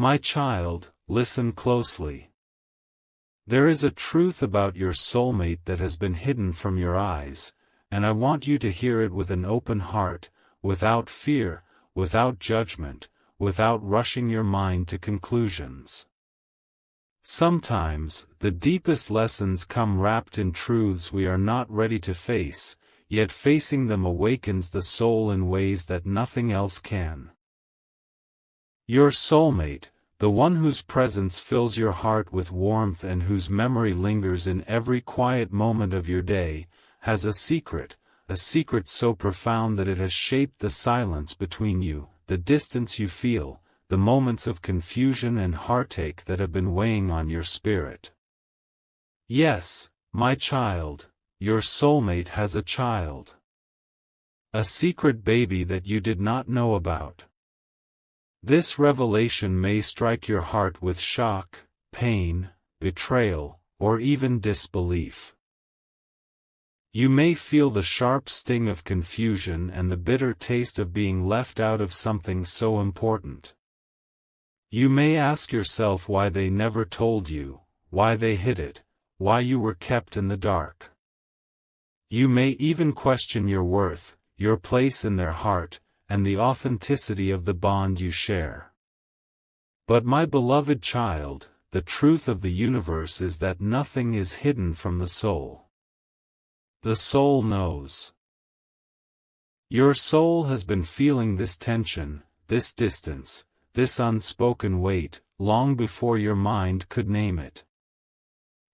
My child, listen closely. There is a truth about your soulmate that has been hidden from your eyes, and I want you to hear it with an open heart, without fear, without judgment, without rushing your mind to conclusions. Sometimes, the deepest lessons come wrapped in truths we are not ready to face, yet facing them awakens the soul in ways that nothing else can. Your soulmate, the one whose presence fills your heart with warmth and whose memory lingers in every quiet moment of your day, has a secret so profound that it has shaped the silence between you, the distance you feel, the moments of confusion and heartache that have been weighing on your spirit. Yes, my child, your soulmate has a child. A secret baby that you did not know about. This revelation may strike your heart with shock, pain, betrayal, or even disbelief. You may feel the sharp sting of confusion and the bitter taste of being left out of something so important. You may ask yourself why they never told you, why they hid it, why you were kept in the dark. You may even question your worth, your place in their heart, and the authenticity of the bond you share. But my beloved child, the truth of the universe is that nothing is hidden from the soul. The soul knows. Your soul has been feeling this tension, this distance, this unspoken weight, long before your mind could name it.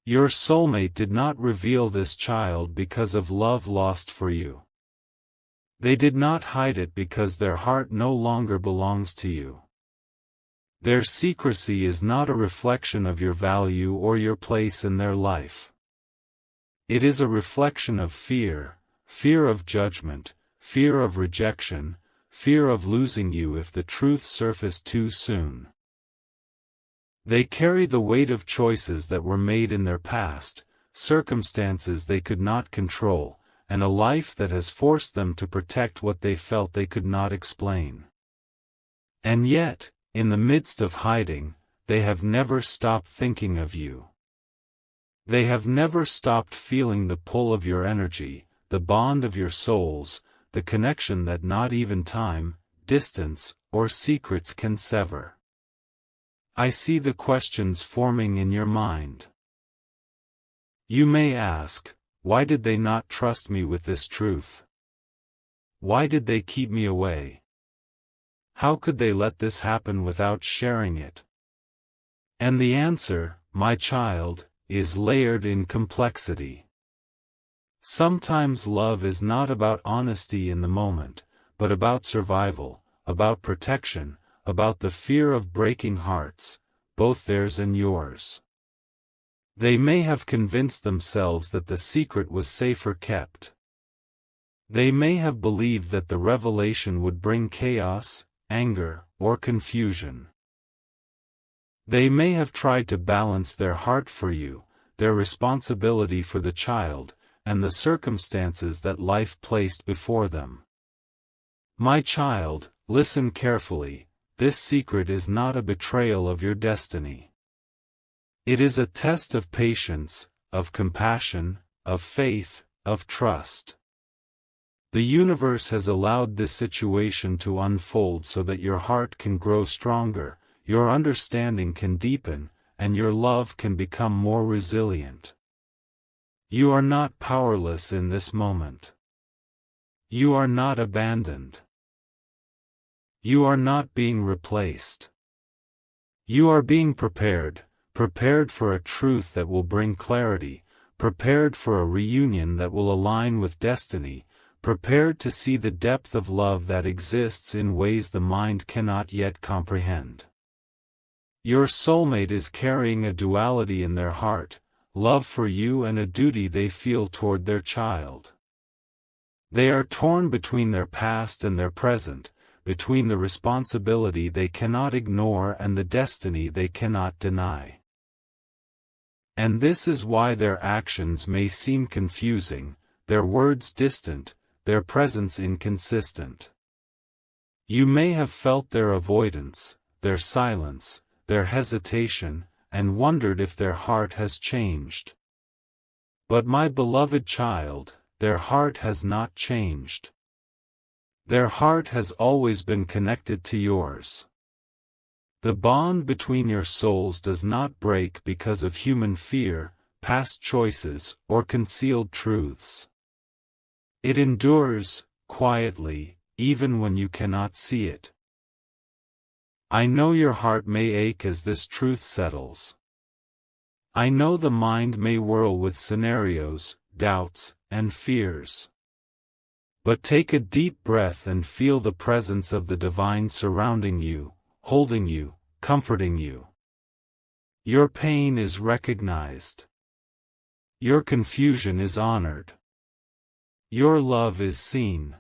Your soulmate did not reveal this child because of love lost for you. They did not hide it because their heart no longer belongs to you. Their secrecy is not a reflection of your value or your place in their life. It is a reflection of fear, fear of judgment, fear of rejection, fear of losing you if the truth surfaced too soon. They carry the weight of choices that were made in their past, circumstances they could not control, and a life that has forced them to protect what they felt they could not explain. And yet, in the midst of hiding, they have never stopped thinking of you. They have never stopped feeling the pull of your energy, the bond of your souls, the connection that not even time, distance, or secrets can sever. I see the questions forming in your mind. You may ask, why did they not trust me with this truth? Why did they keep me away? How could they let this happen without sharing it? And the answer, my child, is layered in complexity. Sometimes love is not about honesty in the moment, but about survival, about protection, about the fear of breaking hearts, both theirs and yours. They may have convinced themselves that the secret was safer kept. They may have believed that the revelation would bring chaos, anger, or confusion. They may have tried to balance their heart for you, their responsibility for the child, and the circumstances that life placed before them. My child, listen carefully, this secret is not a betrayal of your destiny. It is a test of patience, of compassion, of faith, of trust. The universe has allowed this situation to unfold so that your heart can grow stronger, your understanding can deepen, and your love can become more resilient. You are not powerless in this moment. You are not abandoned. You are not being replaced. You are being prepared for a truth that will bring clarity, prepared for a reunion that will align with destiny, prepared to see the depth of love that exists in ways the mind cannot yet comprehend. Your soulmate is carrying a duality in their heart, love for you and a duty they feel toward their child. They are torn between their past and their present, between the responsibility they cannot ignore and the destiny they cannot deny. And this is why their actions may seem confusing, their words distant, their presence inconsistent. You may have felt their avoidance, their silence, their hesitation, and wondered if their heart has changed. But my beloved child, their heart has not changed. Their heart has always been connected to yours. The bond between your souls does not break because of human fear, past choices, or concealed truths. It endures, quietly, even when you cannot see it. I know your heart may ache as this truth settles. I know the mind may whirl with scenarios, doubts, and fears. But take a deep breath and feel the presence of the divine surrounding you, holding you, comforting you. Your pain is recognized. Your confusion is honored. Your love is seen.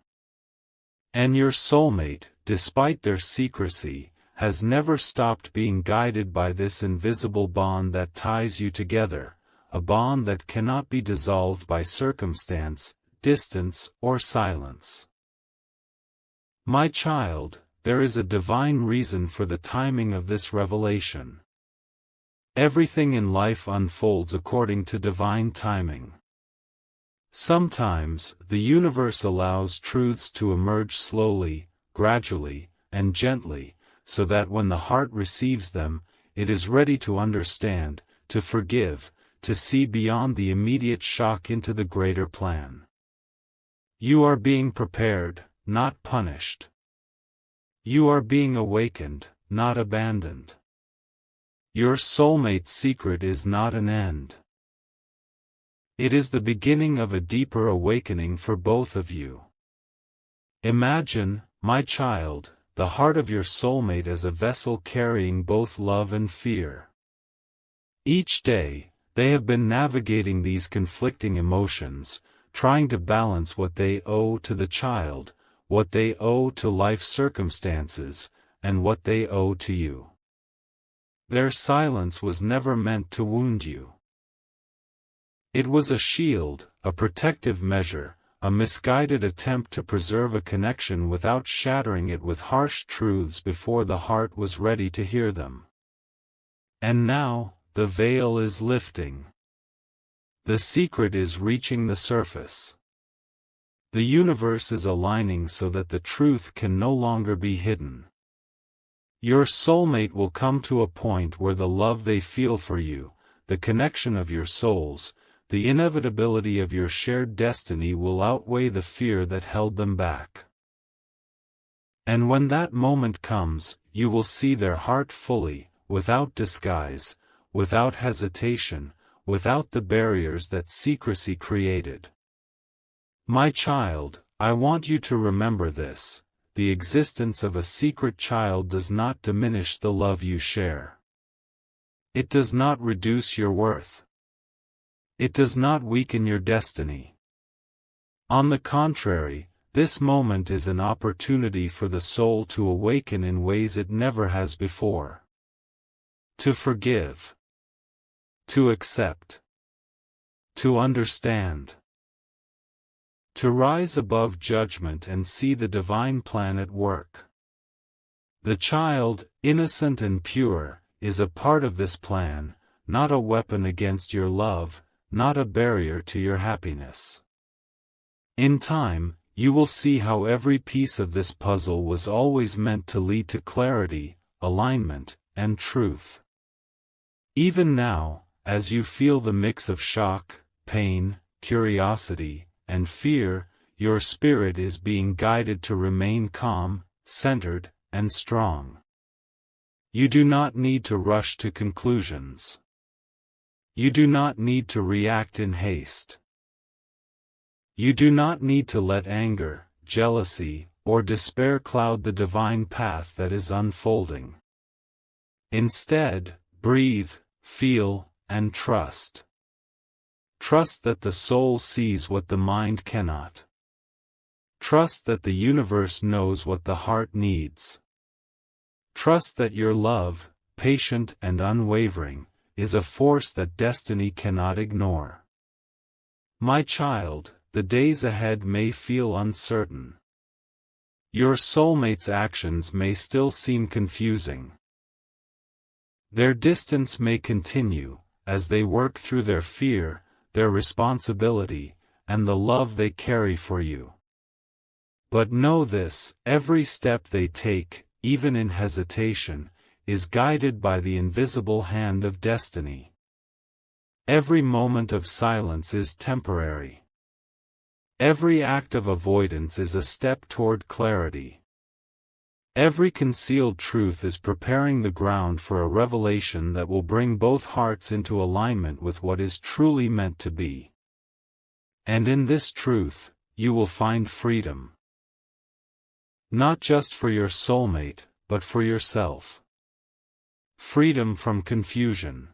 And your soulmate, despite their secrecy, has never stopped being guided by this invisible bond that ties you together, a bond that cannot be dissolved by circumstance, distance, or silence. My child, there is a divine reason for the timing of this revelation. Everything in life unfolds according to divine timing. Sometimes, the universe allows truths to emerge slowly, gradually, and gently, so that when the heart receives them, it is ready to understand, to forgive, to see beyond the immediate shock into the greater plan. You are being prepared, not punished. You are being awakened, not abandoned. Your soulmate's secret is not an end. It is the beginning of a deeper awakening for both of you. Imagine, my child, the heart of your soulmate as a vessel carrying both love and fear. Each day, they have been navigating these conflicting emotions, trying to balance what they owe to the child, what they owe to life circumstances, and what they owe to you. Their silence was never meant to wound you. It was a shield, a protective measure, a misguided attempt to preserve a connection without shattering it with harsh truths before the heart was ready to hear them. And now, the veil is lifting. The secret is reaching the surface. The universe is aligning so that the truth can no longer be hidden. Your soulmate will come to a point where the love they feel for you, the connection of your souls, the inevitability of your shared destiny will outweigh the fear that held them back. And when that moment comes, you will see their heart fully, without disguise, without hesitation, without the barriers that secrecy created. My child, I want you to remember this: the existence of a secret child does not diminish the love you share. It does not reduce your worth. It does not weaken your destiny. On the contrary, this moment is an opportunity for the soul to awaken in ways it never has before. To forgive. To accept. To understand. To rise above judgment and see the divine plan at work. The child, innocent and pure, is a part of this plan, not a weapon against your love, not a barrier to your happiness. In time, you will see how every piece of this puzzle was always meant to lead to clarity, alignment, and truth. Even now, as you feel the mix of shock, pain, curiosity, and fear, your spirit is being guided to remain calm, centered, and strong. You do not need to rush to conclusions. You do not need to react in haste. You do not need to let anger, jealousy, or despair cloud the divine path that is unfolding. Instead, breathe, feel, and trust. Trust that the soul sees what the mind cannot. Trust that the universe knows what the heart needs. Trust that your love, patient and unwavering, is a force that destiny cannot ignore. My child, the days ahead may feel uncertain. Your soulmate's actions may still seem confusing. Their distance may continue, as they work through their fear, their responsibility, and the love they carry for you. But know this, every step they take, even in hesitation, is guided by the invisible hand of destiny. Every moment of silence is temporary. Every act of avoidance is a step toward clarity. Every concealed truth is preparing the ground for a revelation that will bring both hearts into alignment with what is truly meant to be. And in this truth, you will find freedom. Not just for your soulmate, but for yourself. Freedom from confusion.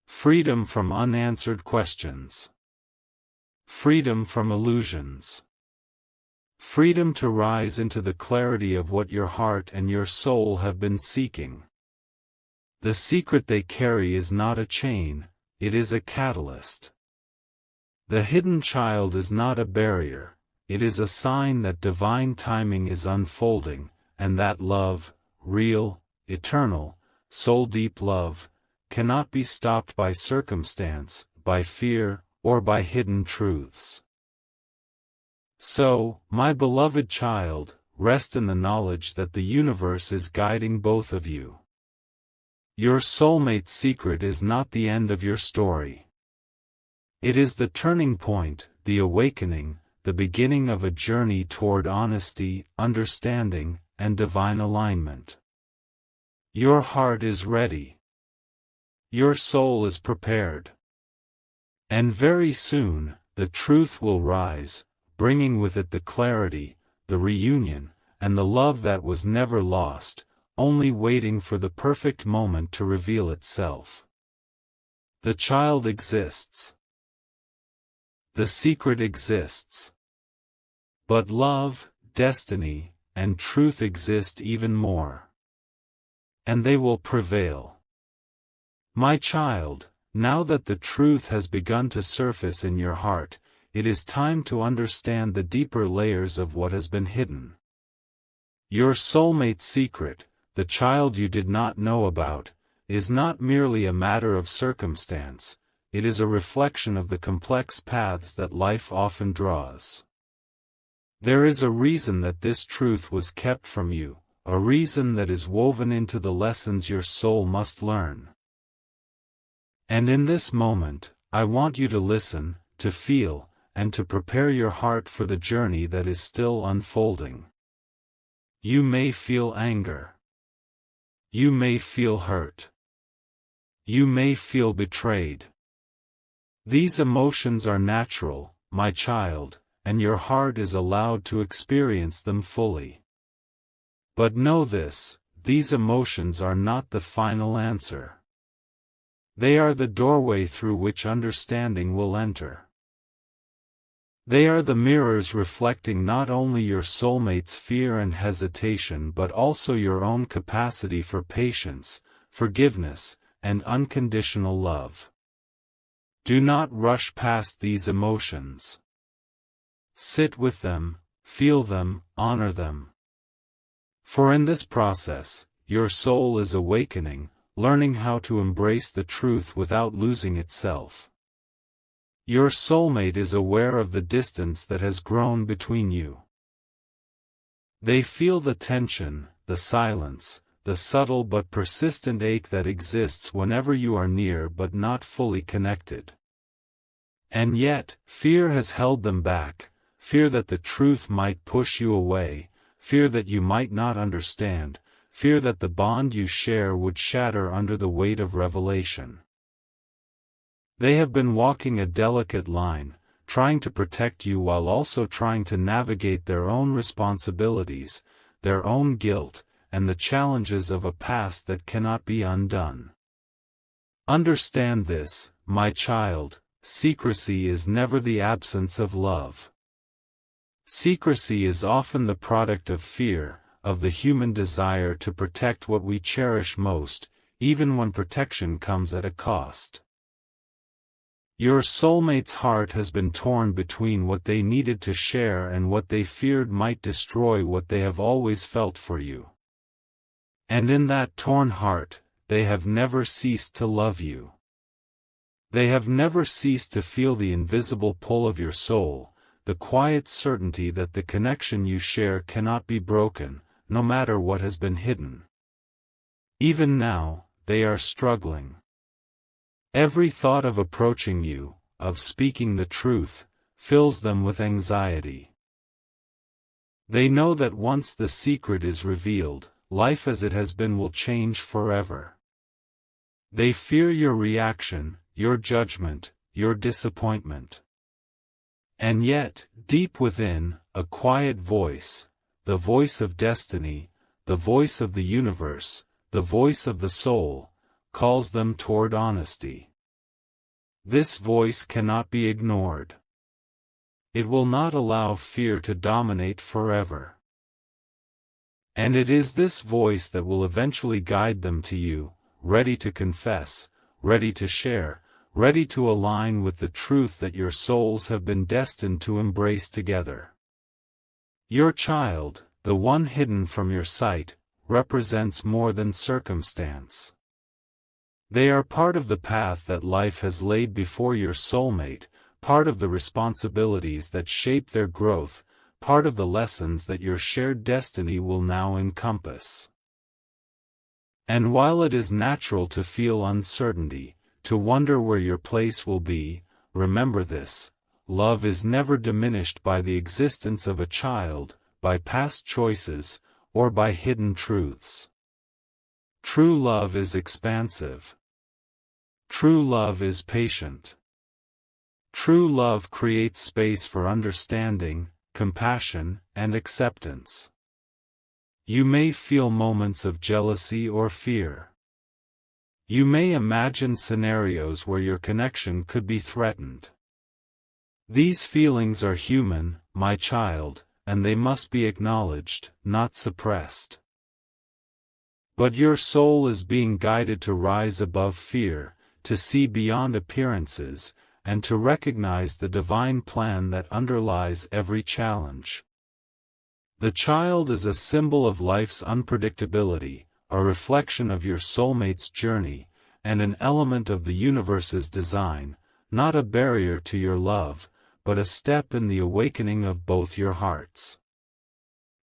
Freedom from unanswered questions. Freedom from illusions. Freedom to rise into the clarity of what your heart and your soul have been seeking. The secret they carry is not a chain, it is a catalyst. The hidden child is not a barrier, it is a sign that divine timing is unfolding, and that love, real, eternal, soul-deep love, cannot be stopped by circumstance, by fear, or by hidden truths. So, my beloved child, rest in the knowledge that the universe is guiding both of you. Your soulmate's secret is not the end of your story. It is the turning point, the awakening, the beginning of a journey toward honesty, understanding, and divine alignment. Your heart is ready. Your soul is prepared. And very soon, the truth will rise, bringing with it the clarity, the reunion, and the love that was never lost, only waiting for the perfect moment to reveal itself. The child exists. The secret exists. But love, destiny, and truth exist even more. And they will prevail. My child, now that the truth has begun to surface in your heart, it is time to understand the deeper layers of what has been hidden. Your soulmate's secret, the child you did not know about, is not merely a matter of circumstance, it is a reflection of the complex paths that life often draws. There is a reason that this truth was kept from you, a reason that is woven into the lessons your soul must learn. And in this moment, I want you to listen, to feel, and to prepare your heart for the journey that is still unfolding. You may feel anger. You may feel hurt. You may feel betrayed. These emotions are natural, my child, and your heart is allowed to experience them fully. But know this, these emotions are not the final answer. They are the doorway through which understanding will enter. They are the mirrors reflecting not only your soulmate's fear and hesitation but also your own capacity for patience, forgiveness, and unconditional love. Do not rush past these emotions. Sit with them, feel them, honor them. For in this process, your soul is awakening, learning how to embrace the truth without losing itself. Your soulmate is aware of the distance that has grown between you. They feel the tension, the silence, the subtle but persistent ache that exists whenever you are near but not fully connected. And yet, fear has held them back, fear that the truth might push you away, fear that you might not understand, fear that the bond you share would shatter under the weight of revelation. They have been walking a delicate line, trying to protect you while also trying to navigate their own responsibilities, their own guilt, and the challenges of a past that cannot be undone. Understand this, my child, secrecy is never the absence of love. Secrecy is often the product of fear, of the human desire to protect what we cherish most, even when protection comes at a cost. Your soulmate's heart has been torn between what they needed to share and what they feared might destroy what they have always felt for you. And in that torn heart, they have never ceased to love you. They have never ceased to feel the invisible pull of your soul, the quiet certainty that the connection you share cannot be broken, no matter what has been hidden. Even now, they are struggling. Every thought of approaching you, of speaking the truth, fills them with anxiety. They know that once the secret is revealed, life as it has been will change forever. They fear your reaction, your judgment, your disappointment. And yet, deep within, a quiet voice, the voice of destiny, the voice of the universe, the voice of the soul, calls them toward honesty. This voice cannot be ignored. It will not allow fear to dominate forever. And it is this voice that will eventually guide them to you, ready to confess, ready to share, ready to align with the truth that your souls have been destined to embrace together. Your child, the one hidden from your sight, represents more than circumstance. They are part of the path that life has laid before your soulmate, part of the responsibilities that shape their growth, part of the lessons that your shared destiny will now encompass. And while it is natural to feel uncertainty, to wonder where your place will be, remember this: love is never diminished by the existence of a child, by past choices, or by hidden truths. True love is expansive. True love is patient. True love creates space for understanding, compassion, and acceptance. You may feel moments of jealousy or fear. You may imagine scenarios where your connection could be threatened. These feelings are human, my child, and they must be acknowledged, not suppressed. But your soul is being guided to rise above fear, to see beyond appearances, and to recognize the divine plan that underlies every challenge. The child is a symbol of life's unpredictability, a reflection of your soulmate's journey, and an element of the universe's design, not a barrier to your love, but a step in the awakening of both your hearts.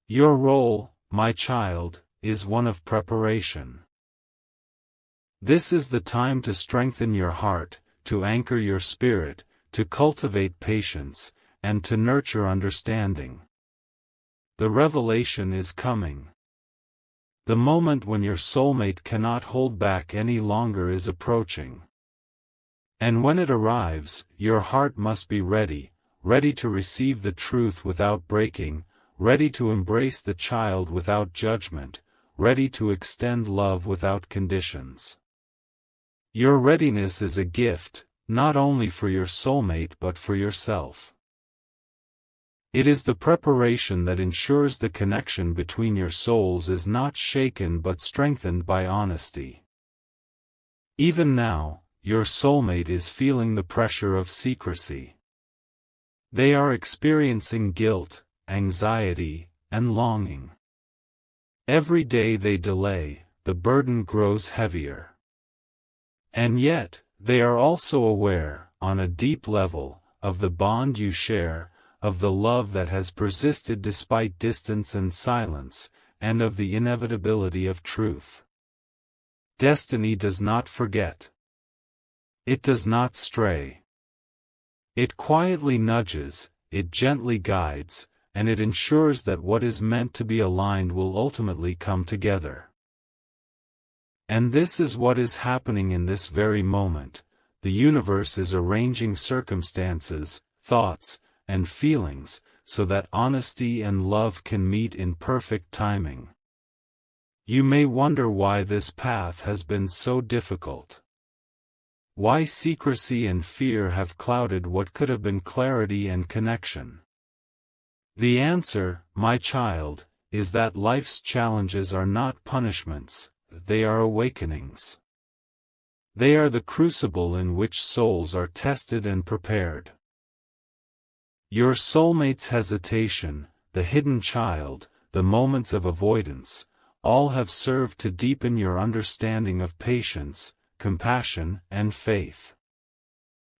Your role, my child, is one of preparation. This is the time to strengthen your heart, to anchor your spirit, to cultivate patience, and to nurture understanding. The revelation is coming. The moment when your soulmate cannot hold back any longer is approaching. And when it arrives, your heart must be ready, ready to receive the truth without breaking, ready to embrace the child without judgment, ready to extend love without conditions. Your readiness is a gift, not only for your soulmate but for yourself. It is the preparation that ensures the connection between your souls is not shaken but strengthened by honesty. Even now, your soulmate is feeling the pressure of secrecy. They are experiencing guilt, anxiety, and longing. Every day they delay, the burden grows heavier. And yet, they are also aware, on a deep level, of the bond you share, of the love that has persisted despite distance and silence, and of the inevitability of truth. Destiny does not forget. It does not stray. It quietly nudges, it gently guides, and it ensures that what is meant to be aligned will ultimately come together. And this is what is happening in this very moment. The universe is arranging circumstances, thoughts, and feelings, so that honesty and love can meet in perfect timing. You may wonder why this path has been so difficult. Why secrecy and fear have clouded what could have been clarity and connection. The answer, my child, is that life's challenges are not punishments, they are awakenings. They are the crucible in which souls are tested and prepared. Your soulmate's hesitation, the hidden child, the moments of avoidance, all have served to deepen your understanding of patience, compassion, and faith.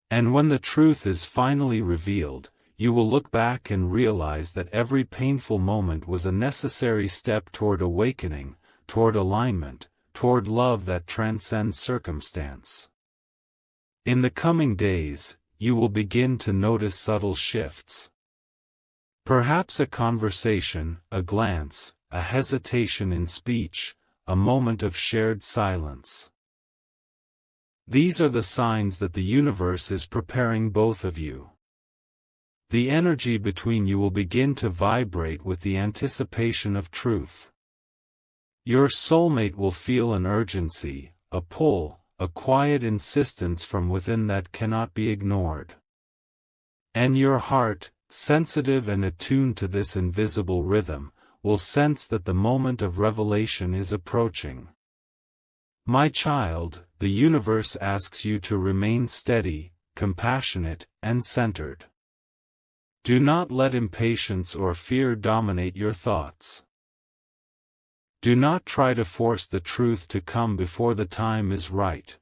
And when the truth is finally revealed, you will look back and realize that every painful moment was a necessary step toward awakening, toward alignment, toward love that transcends circumstance. In the coming days, you will begin to notice subtle shifts. Perhaps a conversation, a glance, a hesitation in speech, a moment of shared silence. These are the signs that the universe is preparing both of you. The energy between you will begin to vibrate with the anticipation of truth. Your soulmate will feel an urgency, a pull, a quiet insistence from within that cannot be ignored. And your heart, sensitive and attuned to this invisible rhythm, will sense that the moment of revelation is approaching. My child, the universe asks you to remain steady, compassionate, and centered. Do not let impatience or fear dominate your thoughts. Do not try to force the truth to come before the time is right.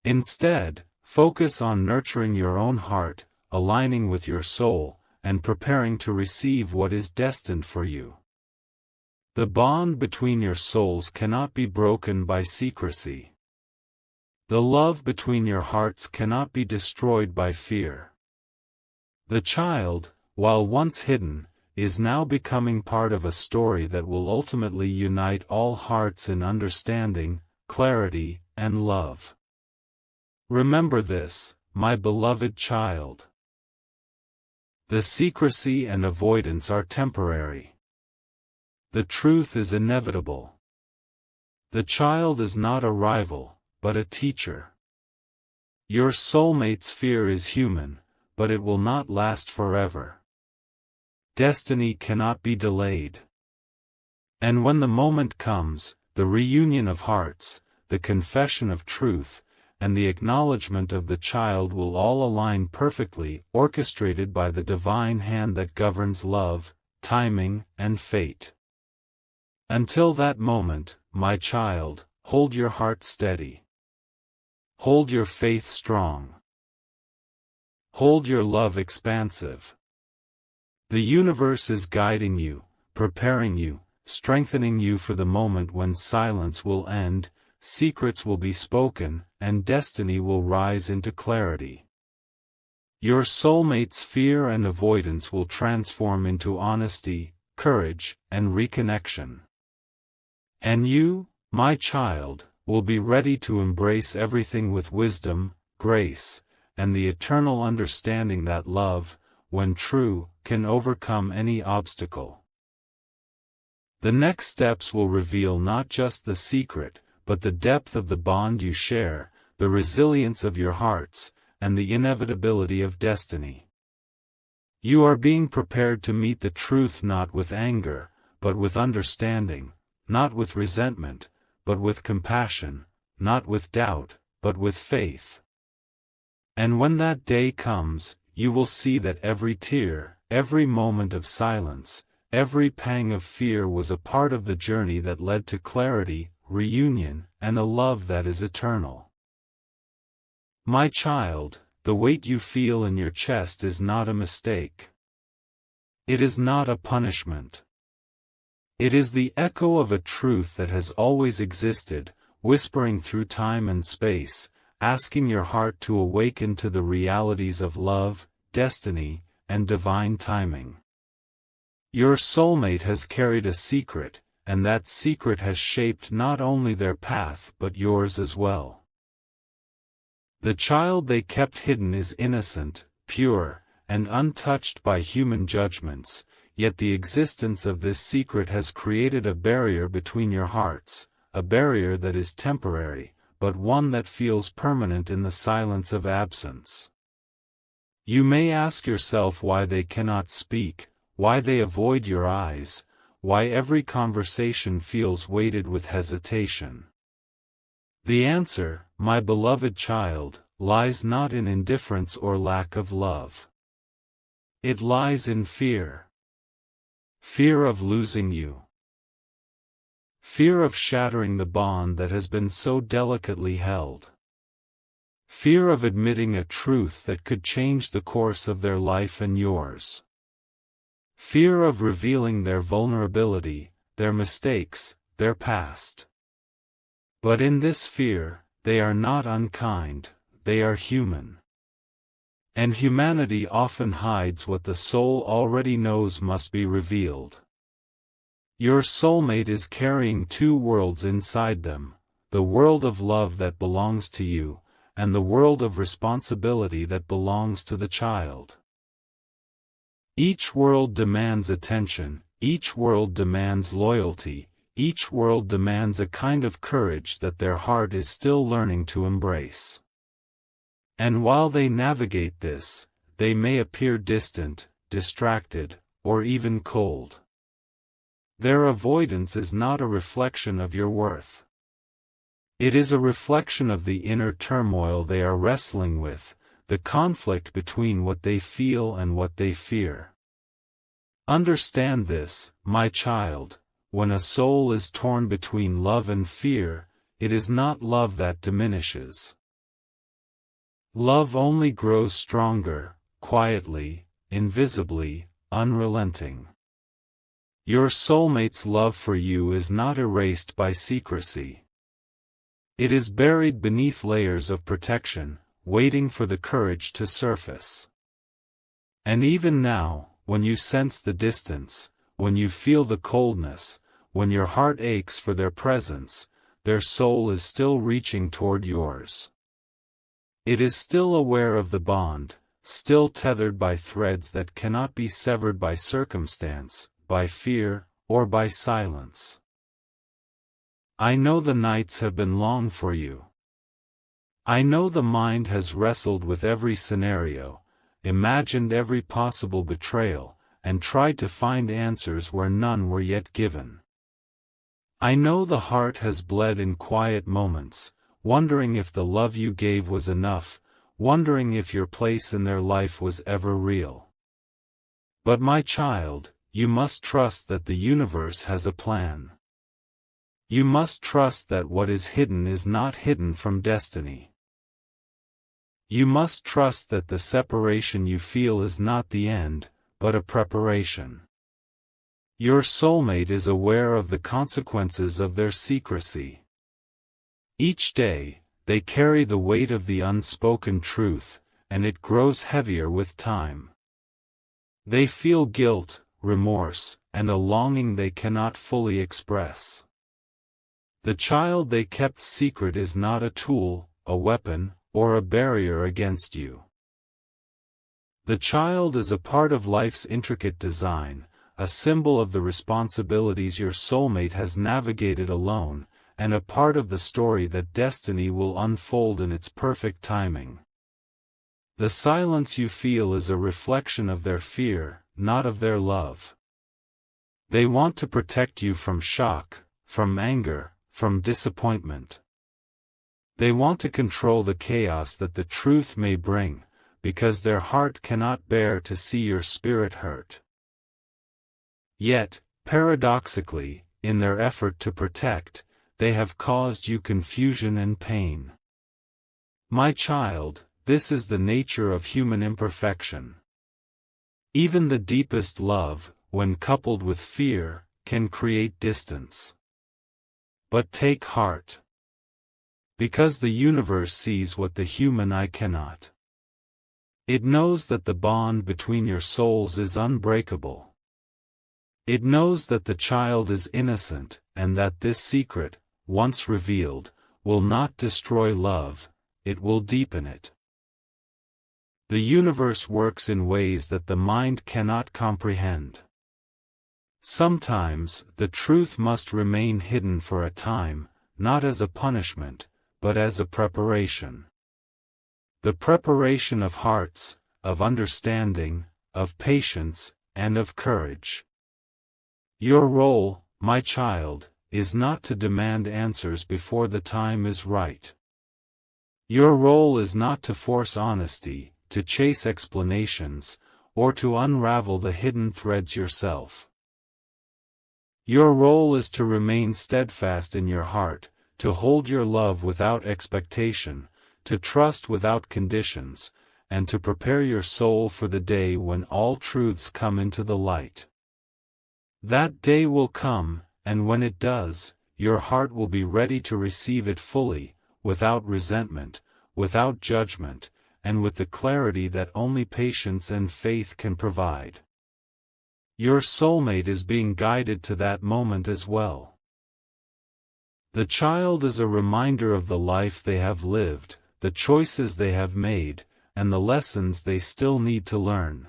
Instead, focus on nurturing your own heart, aligning with your soul, and preparing to receive what is destined for you. The bond between your souls cannot be broken by secrecy. The love between your hearts cannot be destroyed by fear. The child, while once hidden, is now becoming part of a story that will ultimately unite all hearts in understanding, clarity, and love. Remember this, my beloved child. The secrecy and avoidance are temporary. The truth is inevitable. The child is not a rival, but a teacher. Your soulmate's fear is human, but it will not last forever. Destiny cannot be delayed. And when the moment comes, the reunion of hearts, the confession of truth, and the acknowledgement of the child will all align perfectly, orchestrated by the divine hand that governs love, timing, and fate. Until that moment, my child, hold your heart steady. Hold your faith strong. Hold your love expansive. The universe is guiding you, preparing you, strengthening you for the moment when silence will end, secrets will be spoken, and destiny will rise into clarity. Your soulmate's fear and avoidance will transform into honesty, courage, and reconnection. And you, my child, will be ready to embrace everything with wisdom, grace, and the eternal understanding that love, when true, can overcome any obstacle. The next steps will reveal not just the secret, but the depth of the bond you share, the resilience of your hearts, and the inevitability of destiny. You are being prepared to meet the truth not with anger, but with understanding, not with resentment, but with compassion, not with doubt, but with faith. And when that day comes, you will see that every tear, every moment of silence, every pang of fear was a part of the journey that led to clarity, reunion, and a love that is eternal. My child, the weight you feel in your chest is not a mistake. It is not a punishment. It is the echo of a truth that has always existed, whispering through time and space, asking your heart to awaken to the realities of love, destiny, and divine timing. Your soulmate has carried a secret, and that secret has shaped not only their path but yours as well. The child they kept hidden is innocent, pure, and untouched by human judgments, yet the existence of this secret has created a barrier between your hearts, a barrier that is temporary, but one that feels permanent in the silence of absence. You may ask yourself why they cannot speak, why they avoid your eyes, why every conversation feels weighted with hesitation. The answer, my beloved child, lies not in indifference or lack of love. It lies in fear. Fear of losing you. Fear of shattering the bond that has been so delicately held. Fear of admitting a truth that could change the course of their life and yours. Fear of revealing their vulnerability, their mistakes, their past. But in this fear, they are not unkind, they are human. And humanity often hides what the soul already knows must be revealed. Your soulmate is carrying two worlds inside them, the world of love that belongs to you, and the world of responsibility that belongs to the child. Each world demands attention, each world demands loyalty, each world demands a kind of courage that their heart is still learning to embrace. And while they navigate this, they may appear distant, distracted, or even cold. Their avoidance is not a reflection of your worth. It is a reflection of the inner turmoil they are wrestling with, the conflict between what they feel and what they fear. Understand this, my child, when a soul is torn between love and fear, it is not love that diminishes. Love only grows stronger, quietly, invisibly, unrelenting. Your soulmate's love for you is not erased by secrecy. It is buried beneath layers of protection, waiting for the courage to surface. And even now, when you sense the distance, when you feel the coldness, when your heart aches for their presence, their soul is still reaching toward yours. It is still aware of the bond, still tethered by threads that cannot be severed by circumstance, by fear, or by silence. I know the nights have been long for you. I know the mind has wrestled with every scenario, imagined every possible betrayal, and tried to find answers where none were yet given. I know the heart has bled in quiet moments, wondering if the love you gave was enough, wondering if your place in their life was ever real. But my child, you must trust that the universe has a plan. You must trust that what is hidden is not hidden from destiny. You must trust that the separation you feel is not the end, but a preparation. Your soulmate is aware of the consequences of their secrecy. Each day, they carry the weight of the unspoken truth, and it grows heavier with time. They feel guilt, remorse, and a longing they cannot fully express. The child they kept secret is not a tool, a weapon, or a barrier against you. The child is a part of life's intricate design, a symbol of the responsibilities your soulmate has navigated alone, and a part of the story that destiny will unfold in its perfect timing. The silence you feel is a reflection of their fear, not of their love. They want to protect you from shock, from anger, from disappointment. They want to control the chaos that the truth may bring, because their heart cannot bear to see your spirit hurt. Yet, paradoxically, in their effort to protect, they have caused you confusion and pain. My child, this is the nature of human imperfection. Even the deepest love, when coupled with fear, can create distance. But take heart. Because the universe sees what the human eye cannot. It knows that the bond between your souls is unbreakable. It knows that the child is innocent, and that this secret, once revealed, will not destroy love, it will deepen it. The universe works in ways that the mind cannot comprehend. Sometimes, the truth must remain hidden for a time, not as a punishment, but as a preparation. The preparation of hearts, of understanding, of patience, and of courage. Your role, my child, is not to demand answers before the time is right. Your role is not to force honesty, to chase explanations, or to unravel the hidden threads yourself. Your role is to remain steadfast in your heart, to hold your love without expectation, to trust without conditions, and to prepare your soul for the day when all truths come into the light. That day will come, and when it does, your heart will be ready to receive it fully, without resentment, without judgment, and with the clarity that only patience and faith can provide. Your soulmate is being guided to that moment as well. The child is a reminder of the life they have lived, the choices they have made, and the lessons they still need to learn.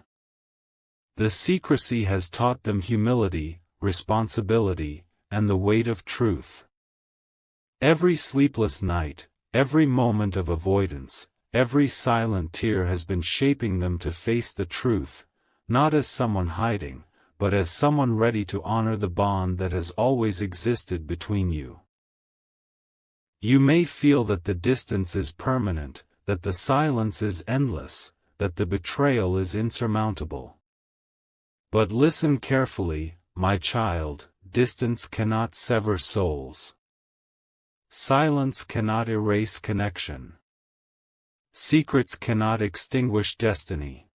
The secrecy has taught them humility, responsibility, and the weight of truth. Every sleepless night, every moment of avoidance, every silent tear has been shaping them to face the truth, not as someone hiding, but as someone ready to honor the bond that has always existed between you. You may feel that the distance is permanent, that the silence is endless, that the betrayal is insurmountable. But listen carefully, my child, distance cannot sever souls. Silence cannot erase connection. Secrets cannot extinguish destiny.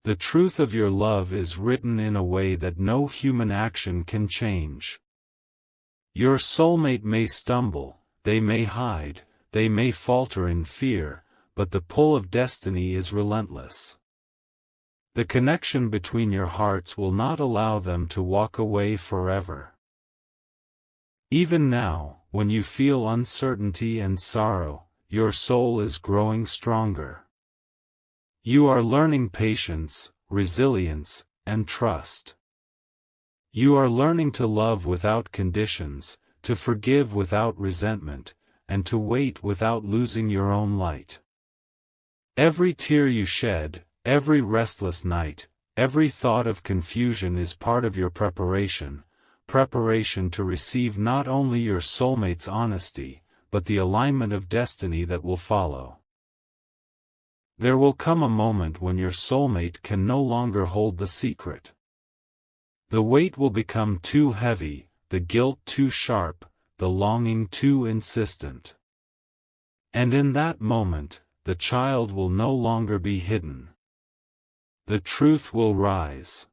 The truth of your love is written in a way that no human action can change. Your soulmate may stumble, they may hide, they may falter in fear, but the pull of destiny is relentless. The connection between your hearts will not allow them to walk away forever. Even now, when you feel uncertainty and sorrow, your soul is growing stronger. You are learning patience, resilience, and trust. You are learning to love without conditions, to forgive without resentment, and to wait without losing your own light. Every tear you shed, every restless night, every thought of confusion is part of your preparation to receive not only your soulmate's honesty, but the alignment of destiny that will follow. There will come a moment when your soulmate can no longer hold the secret. The weight will become too heavy, the guilt too sharp, the longing too insistent. And in that moment, the child will no longer be hidden. The truth will rise.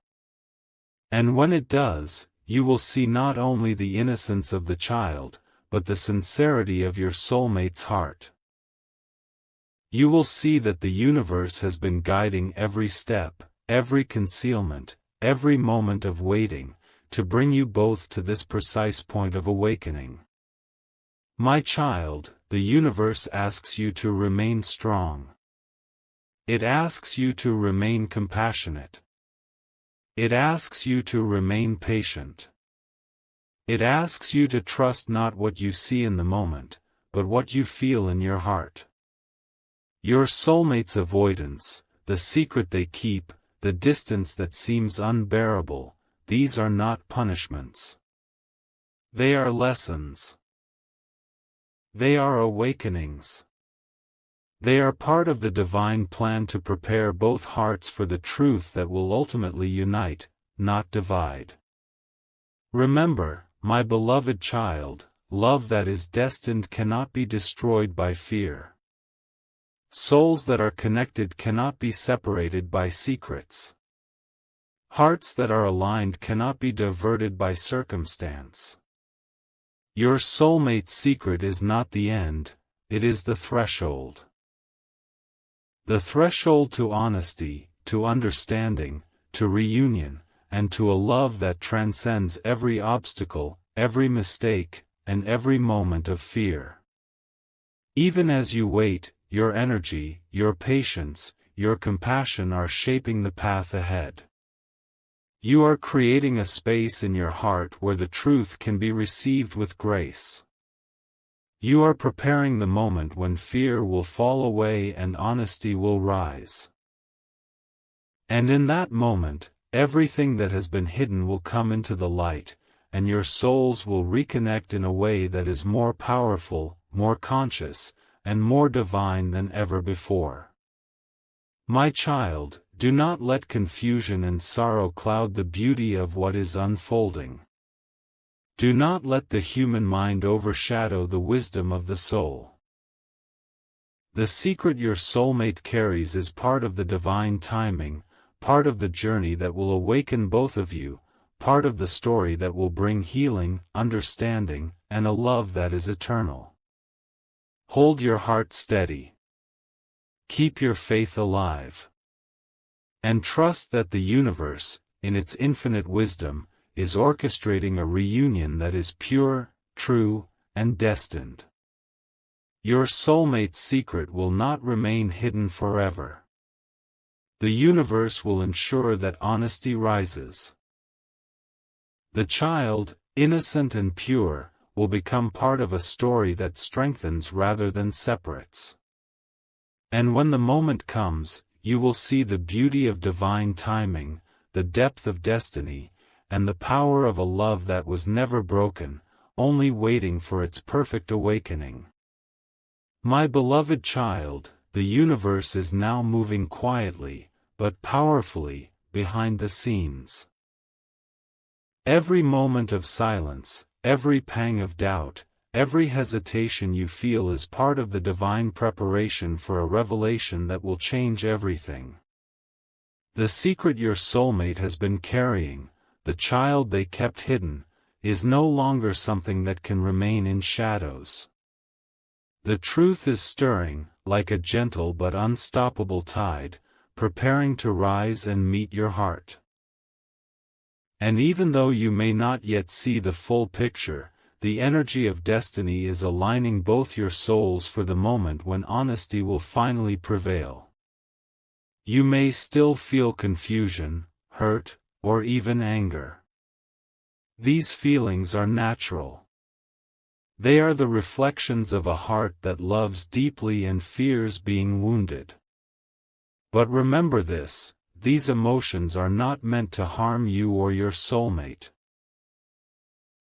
And when it does, you will see not only the innocence of the child, but the sincerity of your soulmate's heart. You will see that the universe has been guiding every step, every concealment, every moment of waiting, to bring you both to this precise point of awakening. My child, the universe asks you to remain strong. It asks you to remain compassionate. It asks you to remain patient. It asks you to trust not what you see in the moment, but what you feel in your heart. Your soulmate's avoidance, the secret they keep, the distance that seems unbearable, these are not punishments. They are lessons. They are awakenings. They are part of the divine plan to prepare both hearts for the truth that will ultimately unite, not divide. Remember, my beloved child, love that is destined cannot be destroyed by fear. Souls that are connected cannot be separated by secrets. Hearts that are aligned cannot be diverted by circumstance. Your soulmate's secret is not the end, it is the threshold. The threshold to honesty, to understanding, to reunion, and to a love that transcends every obstacle, every mistake, and every moment of fear. Even as you wait, your energy, your patience, your compassion are shaping the path ahead. You are creating a space in your heart where the truth can be received with grace. You are preparing the moment when fear will fall away and honesty will rise. And in that moment, everything that has been hidden will come into the light, and your souls will reconnect in a way that is more powerful, more conscious, and more divine than ever before. My child, do not let confusion and sorrow cloud the beauty of what is unfolding. Do not let the human mind overshadow the wisdom of the soul. The secret your soulmate carries is part of the divine timing, part of the journey that will awaken both of you, part of the story that will bring healing, understanding, and a love that is eternal. Hold your heart steady. Keep your faith alive. And trust that the universe, in its infinite wisdom, is orchestrating a reunion that is pure, true, and destined. Your soulmate's secret will not remain hidden forever. The universe will ensure that honesty rises. The child, innocent and pure, will become part of a story that strengthens rather than separates. And when the moment comes, you will see the beauty of divine timing, the depth of destiny, and the power of a love that was never broken, only waiting for its perfect awakening. My beloved child, the universe is now moving quietly, but powerfully, behind the scenes. Every moment of silence, every pang of doubt, every hesitation you feel is part of the divine preparation for a revelation that will change everything. The secret your soulmate has been carrying, the child they kept hidden, is no longer something that can remain in shadows. The truth is stirring, like a gentle but unstoppable tide, preparing to rise and meet your heart. And even though you may not yet see the full picture, the energy of destiny is aligning both your souls for the moment when honesty will finally prevail. You may still feel confusion, hurt, or even anger. These feelings are natural. They are the reflections of a heart that loves deeply and fears being wounded. But remember this, these emotions are not meant to harm you or your soulmate.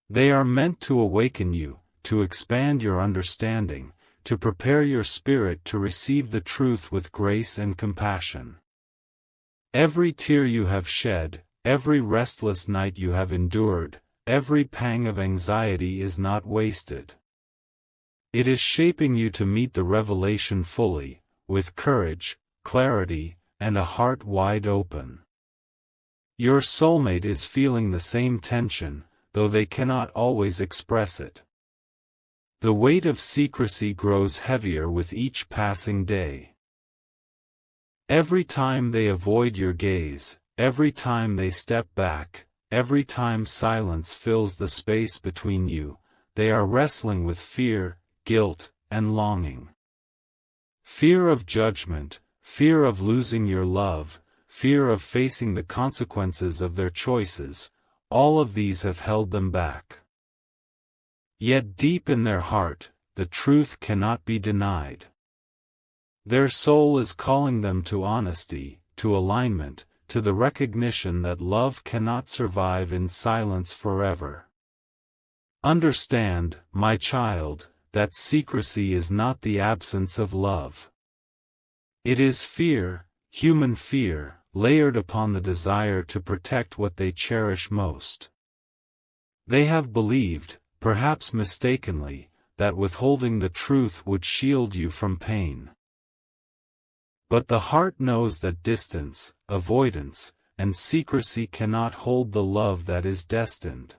They are meant to awaken you, to expand your understanding, to prepare your spirit to receive the truth with grace and compassion. Every tear you have shed, every restless night you have endured, every pang of anxiety is not wasted. It is shaping you to meet the revelation fully, with courage, clarity, and a heart wide open. Your soulmate is feeling the same tension, though they cannot always express it. The weight of secrecy grows heavier with each passing day. Every time they avoid your gaze, every time they step back, every time silence fills the space between you, they are wrestling with fear, guilt, and longing. Fear of judgment, fear of losing your love, fear of facing the consequences of their choices, all of these have held them back. Yet deep in their heart, the truth cannot be denied. Their soul is calling them to honesty, to alignment, to the recognition that love cannot survive in silence forever. Understand, my child, that secrecy is not the absence of love. It is fear, human fear, layered upon the desire to protect what they cherish most. They have believed, perhaps mistakenly, that withholding the truth would shield you from pain. But the heart knows that distance, avoidance, and secrecy cannot hold the love that is destined.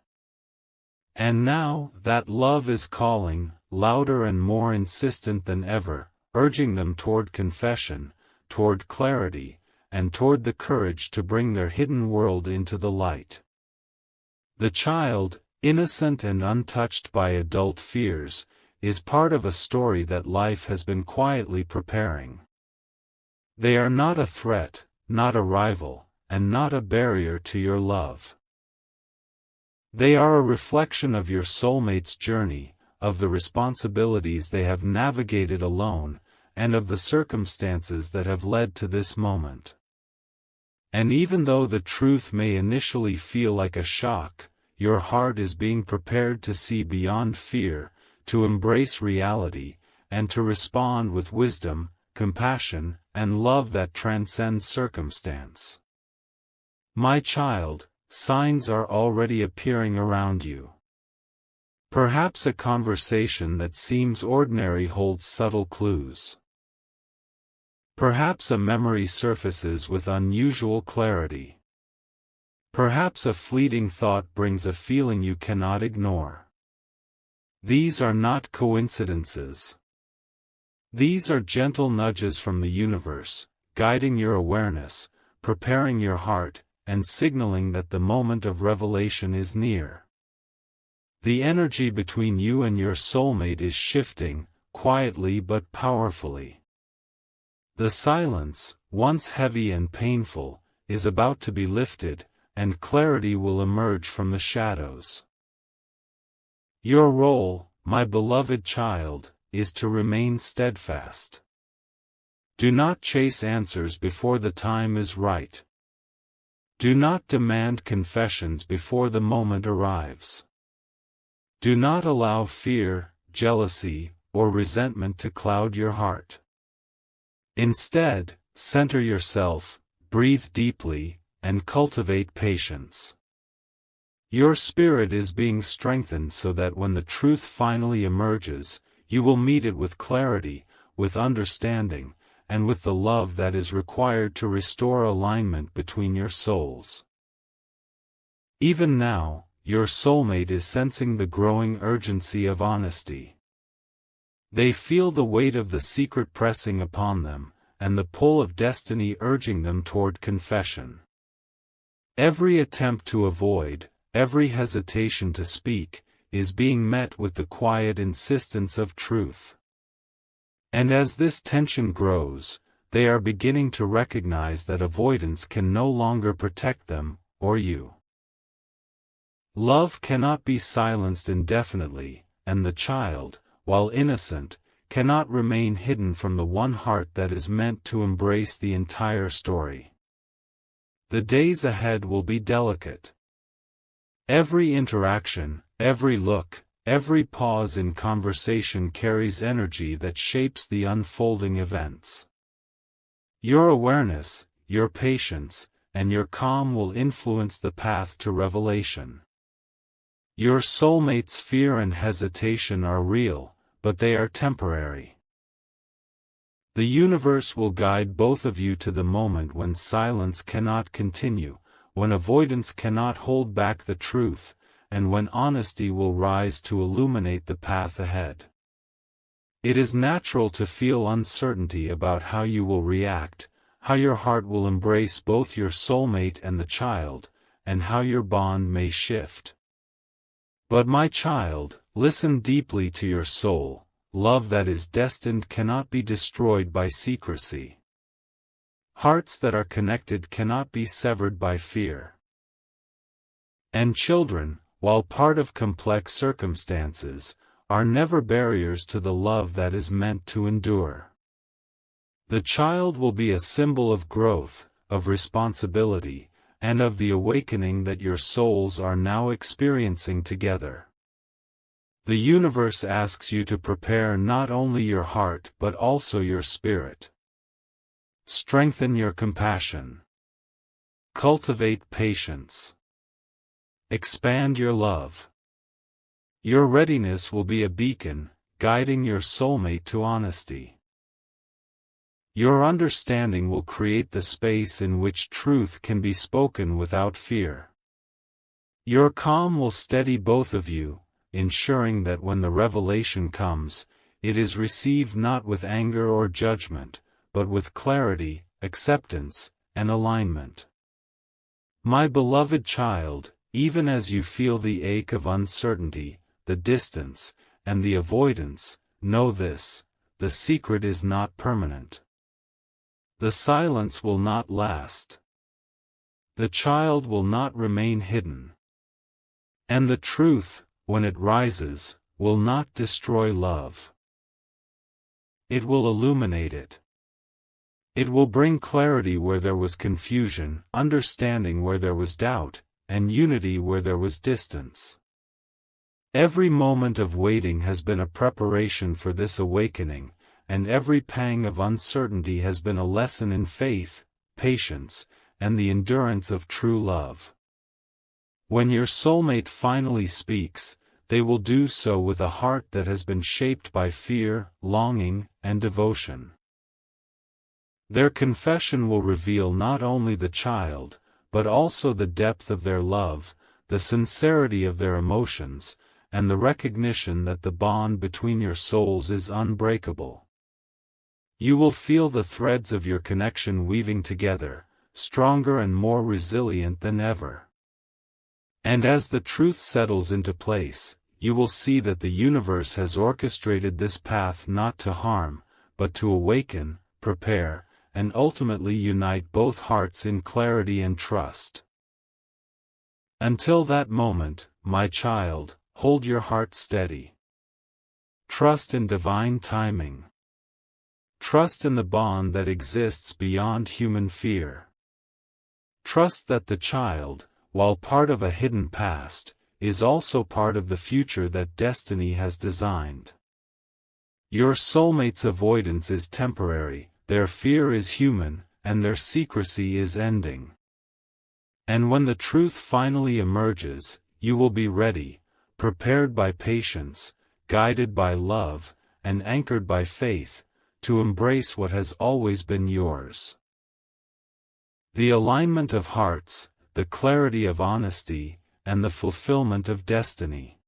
And now, that love is calling, louder and more insistent than ever, urging them toward confession, toward clarity, and toward the courage to bring their hidden world into the light. The child, innocent and untouched by adult fears, is part of a story that life has been quietly preparing. They are not a threat, not a rival, and not a barrier to your love. They are a reflection of your soulmate's journey, of the responsibilities they have navigated alone, and of the circumstances that have led to this moment. And even though the truth may initially feel like a shock, your heart is being prepared to see beyond fear, to embrace reality, and to respond with wisdom, compassion, and love that transcends circumstance. My child, signs are already appearing around you. Perhaps a conversation that seems ordinary holds subtle clues. Perhaps a memory surfaces with unusual clarity. Perhaps a fleeting thought brings a feeling you cannot ignore. These are not coincidences. These are gentle nudges from the universe, guiding your awareness, preparing your heart, and signaling that the moment of revelation is near. The energy between you and your soulmate is shifting, quietly but powerfully. The silence, once heavy and painful, is about to be lifted, and clarity will emerge from the shadows. Your role, my beloved child, is to remain steadfast. Do not chase answers before the time is right. Do not demand confessions before the moment arrives. Do not allow fear, jealousy, or resentment to cloud your heart. Instead, center yourself, breathe deeply, and cultivate patience. Your spirit is being strengthened so that when the truth finally emerges, you will meet it with clarity, with understanding, and with the love that is required to restore alignment between your souls. Even now, your soulmate is sensing the growing urgency of honesty. They feel the weight of the secret pressing upon them, and the pull of destiny urging them toward confession. Every attempt to avoid, every hesitation to speak, is being met with the quiet insistence of truth. And as this tension grows, they are beginning to recognize that avoidance can no longer protect them, or you. Love cannot be silenced indefinitely, and the child, while innocent, cannot remain hidden from the one heart that is meant to embrace the entire story. The days ahead will be delicate. Every interaction, every look, every pause in conversation carries energy that shapes the unfolding events. Your awareness, your patience, and your calm will influence the path to revelation. Your soulmate's fear and hesitation are real, but they are temporary. The universe will guide both of you to the moment when silence cannot continue, when avoidance cannot hold back the truth, and when honesty will rise to illuminate the path ahead. It is natural to feel uncertainty about how you will react, how your heart will embrace both your soulmate and the child, and how your bond may shift. But my child, listen deeply to your soul. Love that is destined cannot be destroyed by secrecy. Hearts that are connected cannot be severed by fear. And children, while part of complex circumstances, are never barriers to the love that is meant to endure. The child will be a symbol of growth, of responsibility, and of the awakening that your souls are now experiencing together. The universe asks you to prepare not only your heart but also your spirit. Strengthen your compassion. Cultivate patience. Expand your love. Your readiness will be a beacon, guiding your soulmate to honesty. Your understanding will create the space in which truth can be spoken without fear. Your calm will steady both of you, ensuring that when the revelation comes, it is received not with anger or judgment, but with clarity, acceptance, and alignment. My beloved child, even as you feel the ache of uncertainty, the distance, and the avoidance, know this: the secret is not permanent. The silence will not last. The child will not remain hidden. And the truth, when it rises, will not destroy love. It will illuminate it. It will bring clarity where there was confusion, understanding where there was doubt, and unity where there was distance. Every moment of waiting has been a preparation for this awakening, and every pang of uncertainty has been a lesson in faith, patience, and the endurance of true love. When your soulmate finally speaks, they will do so with a heart that has been shaped by fear, longing, and devotion. Their confession will reveal not only the child, but also the depth of their love, the sincerity of their emotions, and the recognition that the bond between your souls is unbreakable. You will feel the threads of your connection weaving together, stronger and more resilient than ever. And as the truth settles into place, you will see that the universe has orchestrated this path not to harm, but to awaken, prepare, and ultimately unite both hearts in clarity and trust. Until that moment, my child, hold your heart steady. Trust in divine timing. Trust in the bond that exists beyond human fear. Trust that the child, while part of a hidden past, is also part of the future that destiny has designed. Your soulmate's avoidance is temporary, their fear is human, and their secrecy is ending. And when the truth finally emerges, you will be ready, prepared by patience, guided by love, and anchored by faith, to embrace what has always been yours. The alignment of hearts, the clarity of honesty, and the fulfillment of destiny.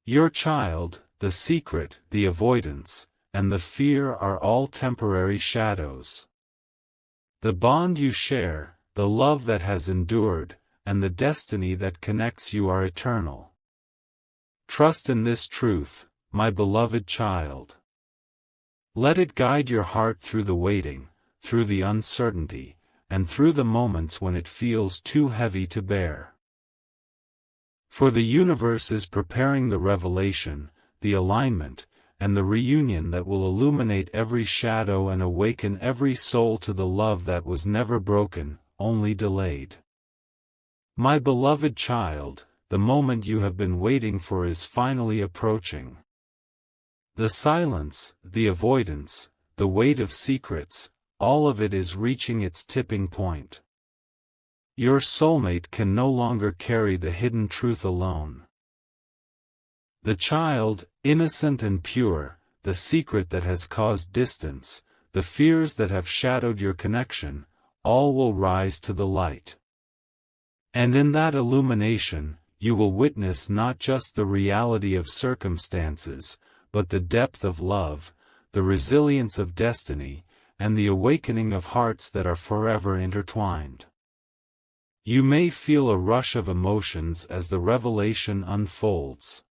Your child, the secret, the avoidance, and the fear are all temporary shadows. The bond you share, the love that has endured, and the destiny that connects you are eternal. Trust in this truth, my beloved child. Let it guide your heart through the waiting, through the uncertainty, and through the moments when it feels too heavy to bear. For the universe is preparing the revelation, the alignment, and the reunion that will illuminate every shadow and awaken every soul to the love that was never broken, only delayed. My beloved child, the moment you have been waiting for is finally approaching. The silence, the avoidance, the weight of secrets, all of it is reaching its tipping point. Your soulmate can no longer carry the hidden truth alone. The child, innocent and pure, the secret that has caused distance, the fears that have shadowed your connection, all will rise to the light. And in that illumination, you will witness not just the reality of circumstances, but the depth of love, the resilience of destiny, and the awakening of hearts that are forever intertwined. You may feel a rush of emotions as the revelation unfolds.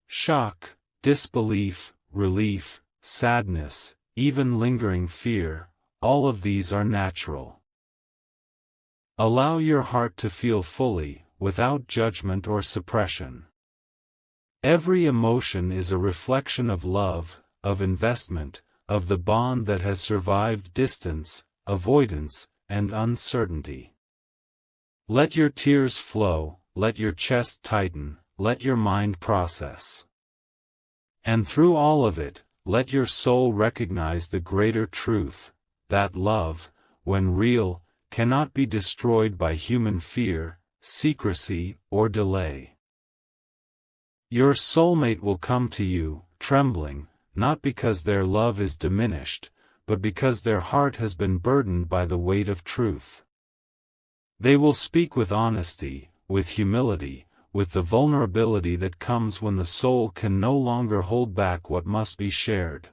Shock, disbelief, relief, sadness, even lingering fear, all of these are natural. Allow your heart to feel fully, without judgment or suppression. Every emotion is a reflection of love, of investment, of the bond that has survived distance, avoidance, and uncertainty. Let your tears flow, let your chest tighten, let your mind process. And through all of it, let your soul recognize the greater truth, that love, when real, cannot be destroyed by human fear, secrecy, or delay. Your soulmate will come to you, trembling, not because their love is diminished, but because their heart has been burdened by the weight of truth. They will speak with honesty, with humility, with the vulnerability that comes when the soul can no longer hold back what must be shared.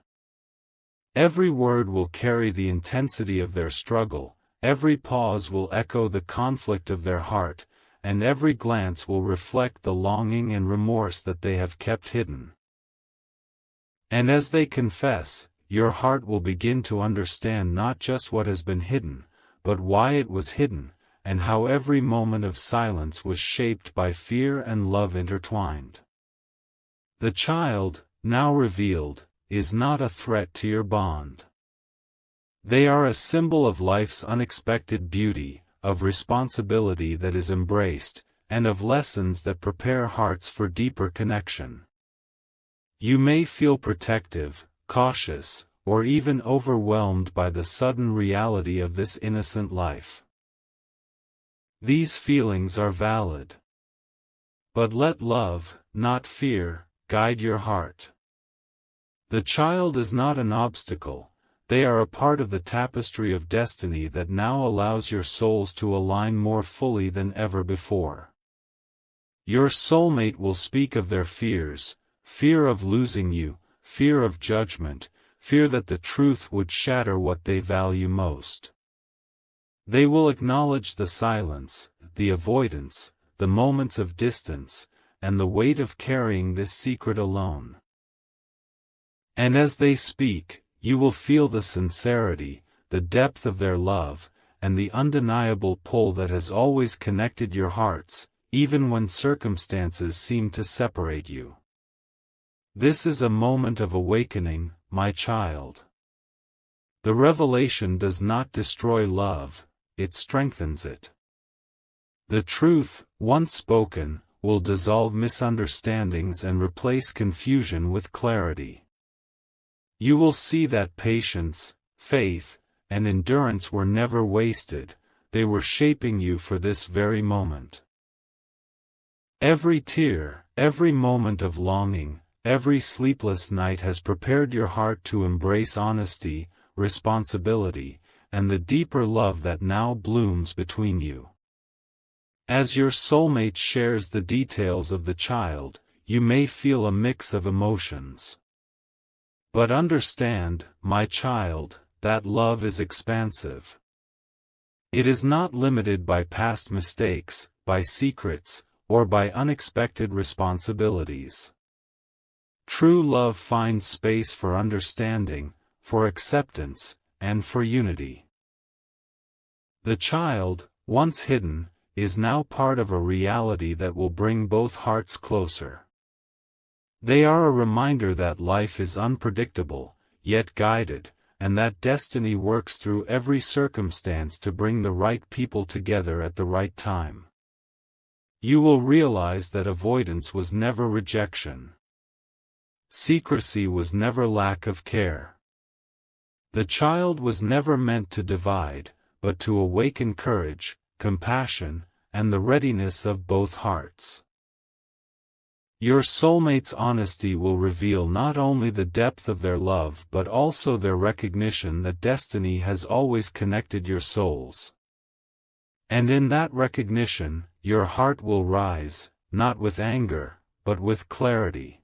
Every word will carry the intensity of their struggle, every pause will echo the conflict of their heart, and every glance will reflect the longing and remorse that they have kept hidden. And as they confess, your heart will begin to understand not just what has been hidden, but why it was hidden, and how every moment of silence was shaped by fear and love intertwined. The child, now revealed, is not a threat to your bond. They are a symbol of life's unexpected beauty, of responsibility that is embraced, and of lessons that prepare hearts for deeper connection. You may feel protective, cautious, or even overwhelmed by the sudden reality of this innocent life. These feelings are valid. But let love, not fear, guide your heart. The child is not an obstacle, they are a part of the tapestry of destiny that now allows your souls to align more fully than ever before. Your soulmate will speak of their fears, fear of losing you, fear of judgment, fear that the truth would shatter what they value most. They will acknowledge the silence, the avoidance, the moments of distance, and the weight of carrying this secret alone. And as they speak, you will feel the sincerity, the depth of their love, and the undeniable pull that has always connected your hearts, even when circumstances seem to separate you. This is a moment of awakening, my child. The revelation does not destroy love, it strengthens it. The truth, once spoken, will dissolve misunderstandings and replace confusion with clarity. You will see that patience, faith, and endurance were never wasted, they were shaping you for this very moment. Every tear, every moment of longing, every sleepless night has prepared your heart to embrace honesty, responsibility, and the deeper love that now blooms between you. As your soulmate shares the details of the child, you may feel a mix of emotions. But understand, my child, that love is expansive. It is not limited by past mistakes, by secrets, or by unexpected responsibilities. True love finds space for understanding, for acceptance, and for unity. The child, once hidden, is now part of a reality that will bring both hearts closer. They are a reminder that life is unpredictable, yet guided, and that destiny works through every circumstance to bring the right people together at the right time. You will realize that avoidance was never rejection. Secrecy was never lack of care. The child was never meant to divide, but to awaken courage, compassion, and the readiness of both hearts. Your soulmate's honesty will reveal not only the depth of their love but also their recognition that destiny has always connected your souls. And in that recognition, your heart will rise, not with anger, but with clarity.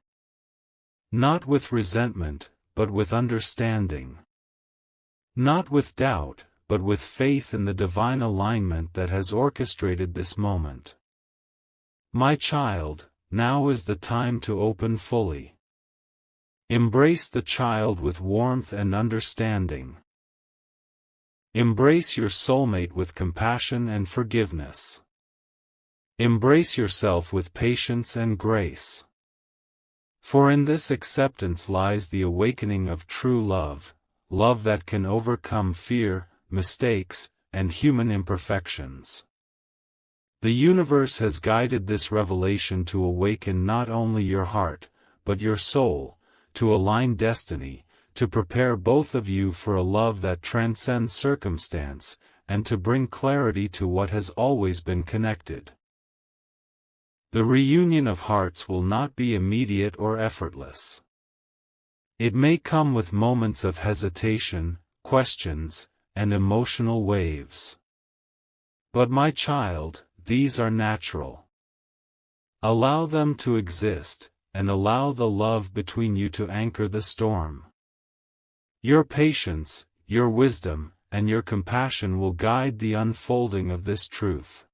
Not with resentment, but with understanding. Not with doubt, but with faith in the divine alignment that has orchestrated this moment. My child, now is the time to open fully. Embrace the child with warmth and understanding. Embrace your soulmate with compassion and forgiveness. Embrace yourself with patience and grace. For in this acceptance lies the awakening of true love, love that can overcome fear, mistakes, and human imperfections. The universe has guided this revelation to awaken not only your heart, but your soul, to align destiny, to prepare both of you for a love that transcends circumstance, and to bring clarity to what has always been connected. The reunion of hearts will not be immediate or effortless. It may come with moments of hesitation, questions, and emotional waves. But my child, these are natural. Allow them to exist, and allow the love between you to anchor the storm. Your patience, your wisdom, and your compassion will guide the unfolding of this truth.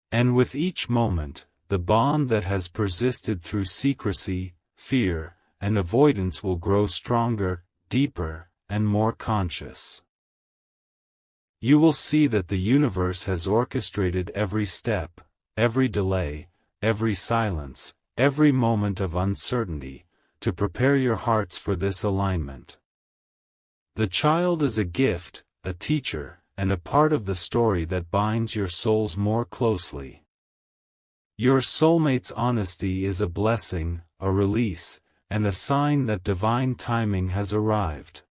And with each moment, the bond that has persisted through secrecy, fear, and avoidance will grow stronger, deeper, and more conscious. You will see that the universe has orchestrated every step, every delay, every silence, every moment of uncertainty, to prepare your hearts for this alignment. The child is a gift, a teacher, and a part of the story that binds your souls more closely. Your soulmate's honesty is a blessing, a release, and a sign that divine timing has arrived.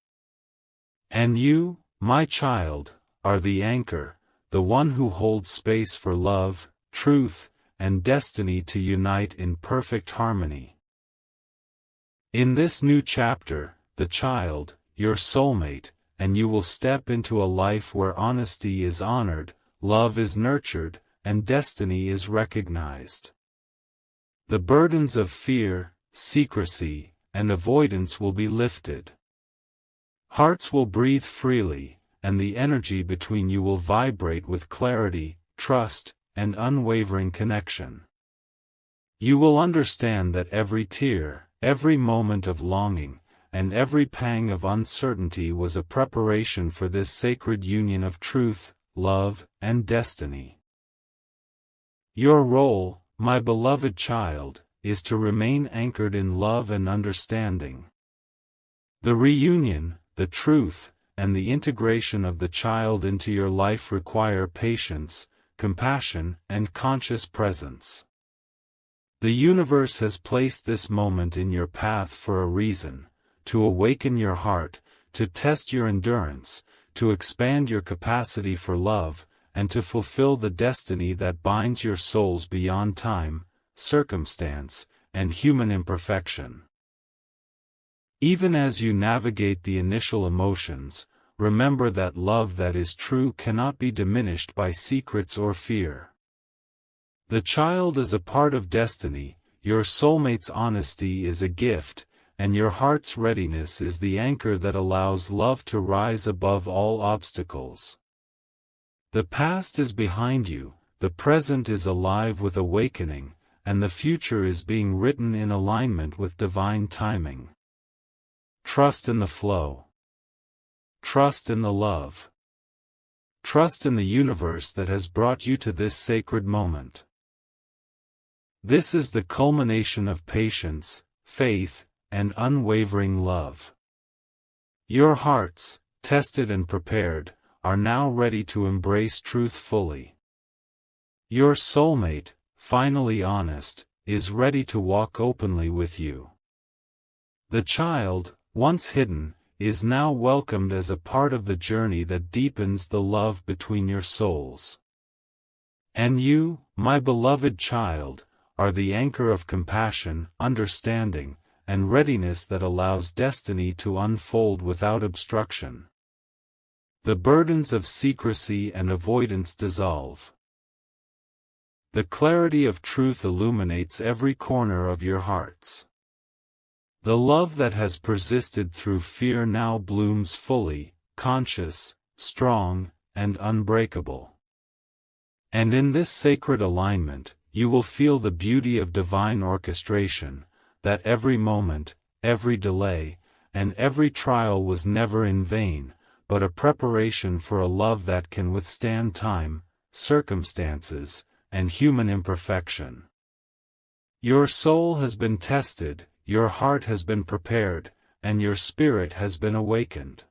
And you, my child, are the anchor, the one who holds space for love, truth, and destiny to unite in perfect harmony. In this new chapter, the child, your soulmate, and you will step into a life where honesty is honored, love is nurtured, and destiny is recognized. The burdens of fear, secrecy, and avoidance will be lifted. Hearts will breathe freely, and the energy between you will vibrate with clarity, trust, and unwavering connection. You will understand that every tear, every moment of longing, and every pang of uncertainty was a preparation for this sacred union of truth, love, and destiny. Your role, my beloved child, is to remain anchored in love and understanding. The reunion, the truth, and the integration of the child into your life require patience, compassion, and conscious presence. The universe has placed this moment in your path for a reason: to awaken your heart, to test your endurance, to expand your capacity for love, and to fulfill the destiny that binds your souls beyond time, circumstance, and human imperfection. Even as you navigate the initial emotions, remember that love that is true cannot be diminished by secrets or fear. The child is a part of destiny, your soulmate's honesty is a gift, and your heart's readiness is the anchor that allows love to rise above all obstacles. The past is behind you, the present is alive with awakening, and the future is being written in alignment with divine timing. Trust in the flow. Trust in the love. Trust in the universe that has brought you to this sacred moment. This is the culmination of patience, faith, and unwavering love. Your hearts, tested and prepared, are now ready to embrace truth fully. Your soulmate, finally honest, is ready to walk openly with you. The child, once hidden, is now welcomed as a part of the journey that deepens the love between your souls. And you, my beloved child, are the anchor of compassion, understanding, and readiness that allows destiny to unfold without obstruction. The burdens of secrecy and avoidance dissolve. The clarity of truth illuminates every corner of your hearts. The love that has persisted through fear now blooms fully, conscious, strong, and unbreakable. And in this sacred alignment, you will feel the beauty of divine orchestration, that every moment, every delay, and every trial was never in vain, but a preparation for a love that can withstand time, circumstances, and human imperfection. Your soul has been tested, your heart has been prepared, and your spirit has been awakened.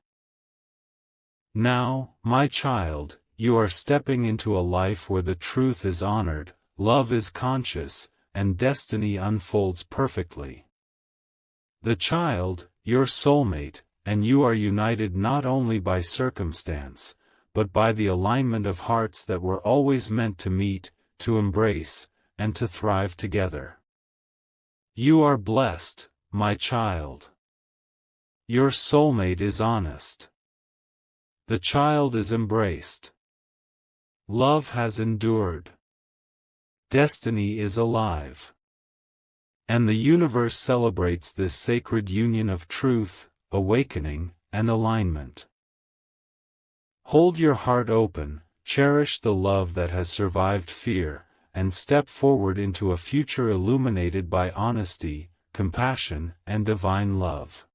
Now, my child, you are stepping into a life where the truth is honored, love is conscious, and destiny unfolds perfectly. The child, your soulmate, and you are united not only by circumstance, but by the alignment of hearts that were always meant to meet, to embrace, and to thrive together. You are blessed, my child. Your soulmate is honest. The child is embraced. Love has endured. Destiny is alive. And the universe celebrates this sacred union of truth, awakening, and alignment. Hold your heart open, cherish the love that has survived fear, and step forward into a future illuminated by honesty, compassion, and divine love.